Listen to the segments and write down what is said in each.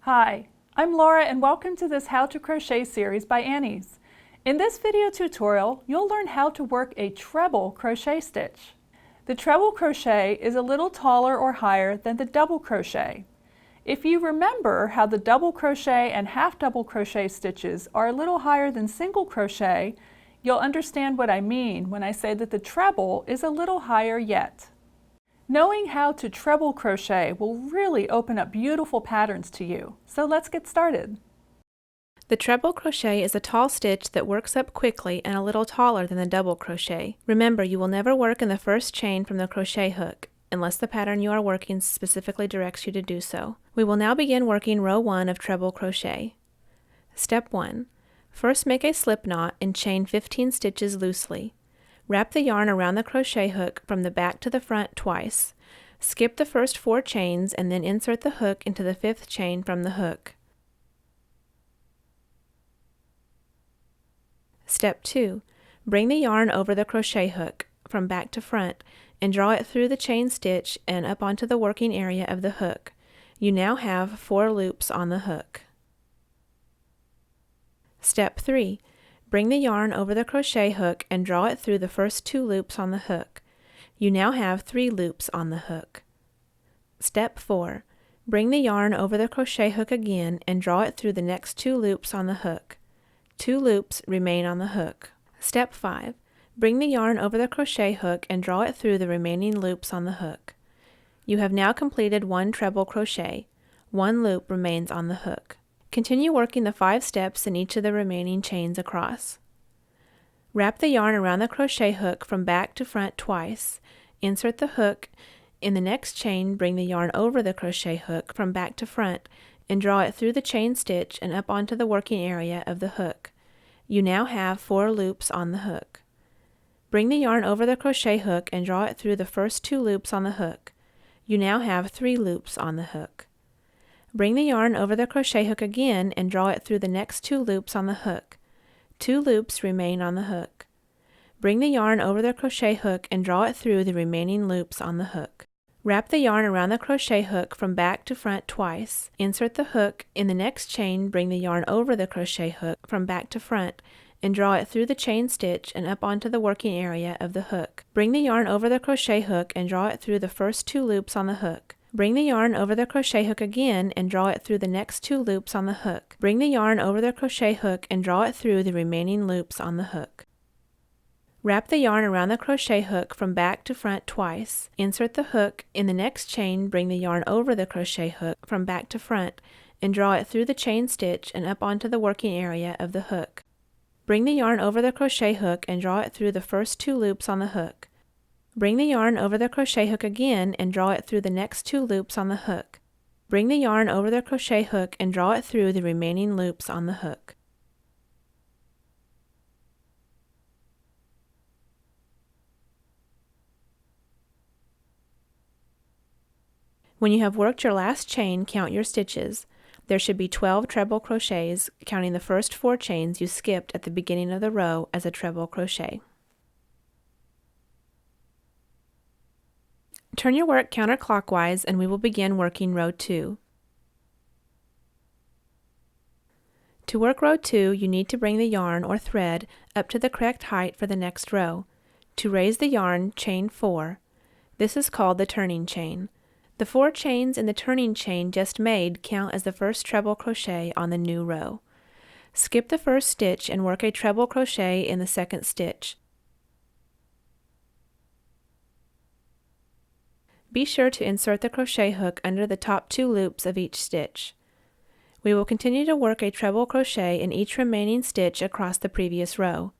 Hi, I'm Laura and welcome to this How to Crochet series by Annie's. In this video tutorial, you'll learn how to work a treble crochet stitch. The treble crochet is a little taller or higher than the double crochet. If you remember how the double crochet and half double crochet stitches are a little higher than single crochet, you'll understand what I mean when I say that the treble is a little higher yet. Knowing how to treble crochet will really open up beautiful patterns to you, so let's get started. The treble crochet is a tall stitch that works up quickly and a little taller than the double crochet. Remember, you will never work in the first chain from the crochet hook, unless the pattern you are working specifically directs you to do so. We will now begin working row 1 of treble crochet. Step 1. First make a slip knot and chain 15 stitches loosely. Wrap the yarn around the crochet hook from the back to the front twice. Skip the first 4 chains and then insert the hook into the 5th chain from the hook. Step 2. Bring the yarn over the crochet hook from back to front and draw it through the chain stitch and up onto the working area of the hook. You now have 4 loops on the hook. Step 3. Bring the yarn over the crochet hook and draw it through the first 2 loops on the hook. You now have 3 loops on the hook. Step 4. Bring the yarn over the crochet hook again and draw it through the next 2 loops on the hook. 2 loops remain on the hook. Step 5. Bring the yarn over the crochet hook and draw it through the remaining loops on the hook. You have now completed 1 treble crochet. 1 loop remains on the hook. Continue working the 5 steps in each of the remaining chains across. Wrap the yarn around the crochet hook from back to front twice. Insert the hook. In the next chain, bring the yarn over the crochet hook from back to front and draw it through the chain stitch and up onto the working area of the hook. You now have 4 loops on the hook. Bring the yarn over the crochet hook and draw it through the first 2 loops on the hook. You now have 3 loops on the hook. Bring the yarn over the crochet hook again and draw it through the next 2 loops on the hook. 2 loops remain on the hook. Bring the yarn over the crochet hook and draw it through the remaining loops on the hook. Wrap the yarn around the crochet hook from back to front twice. Insert the hook. In the next chain, bring the yarn over the crochet hook from back to front and draw it through the chain stitch and up onto the working area of the hook. Bring the yarn over the crochet hook and draw it through the first 2 loops on the hook. Bring the yarn over the crochet hook again and draw it through the next 2 loops on the hook. Bring the yarn over the crochet hook and draw it through the remaining loops on the hook. Wrap the yarn around the crochet hook from back to front twice. Insert the hook. In the next chain, bring the yarn over the crochet hook from back to front and draw it through the chain stitch and up onto the working area of the hook. Bring the yarn over the crochet hook and draw it through the first 2 loops on the hook. Bring the yarn over the crochet hook again and draw it through the next 2 loops on the hook. Bring the yarn over the crochet hook and draw it through the remaining loops on the hook. When you have worked your last chain, count your stitches. There should be 12 treble crochets, counting the first 4 chains you skipped at the beginning of the row as a treble crochet. Turn your work counterclockwise and we will begin working row 2. To work row 2, you need to bring the yarn or thread up to the correct height for the next row. To raise the yarn, chain 4. This is called the turning chain. The 4 chains in the turning chain just made count as the first treble crochet on the new row. Skip the first stitch and work a treble crochet in the second stitch. Be sure to insert the crochet hook under the top 2 loops of each stitch. We will continue to work a treble crochet in each remaining stitch across the previous row.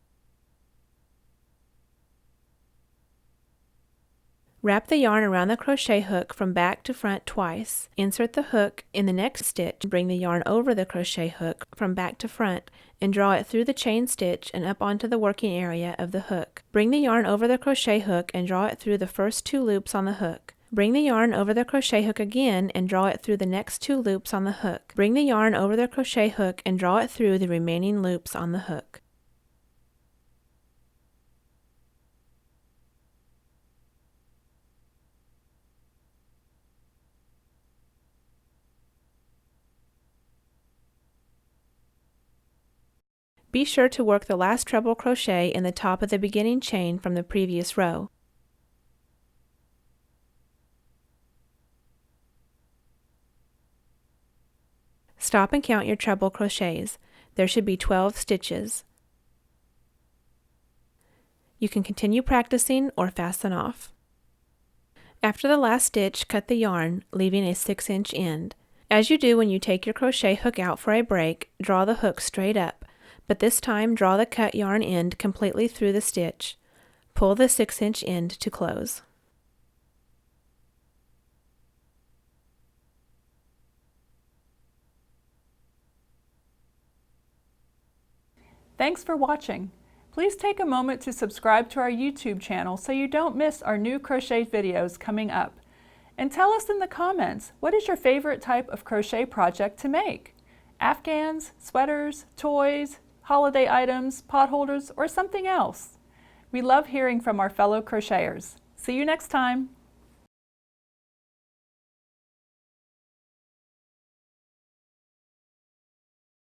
Wrap the yarn around the crochet hook from back to front twice. Insert the hook. In the next stitch, bring the yarn over the crochet hook from back to front and draw it through the chain stitch and up onto the working area of the hook. Bring the yarn over the crochet hook and draw it through the first 2 loops on the hook. Bring the yarn over the crochet hook again and draw it through the next 2 loops on the hook. Bring the yarn over the crochet hook and draw it through the remaining loops on the hook. Be sure to work the last treble crochet in the top of the beginning chain from the previous row. Stop and count your treble crochets. There should be 12 stitches. You can continue practicing or fasten off. After the last stitch, cut the yarn, leaving a 6-inch end. As you do when you take your crochet hook out for a break, draw the hook straight up, but this time draw the cut yarn end completely through the stitch. Pull the 6-inch end to close. Thanks for watching. Please take a moment to subscribe to our YouTube channel so you don't miss our new crochet videos coming up. And tell us in the comments, what is your favorite type of crochet project to make? Afghans, sweaters, toys, holiday items, pot holders, or something else? We love hearing from our fellow crocheters. See you next time.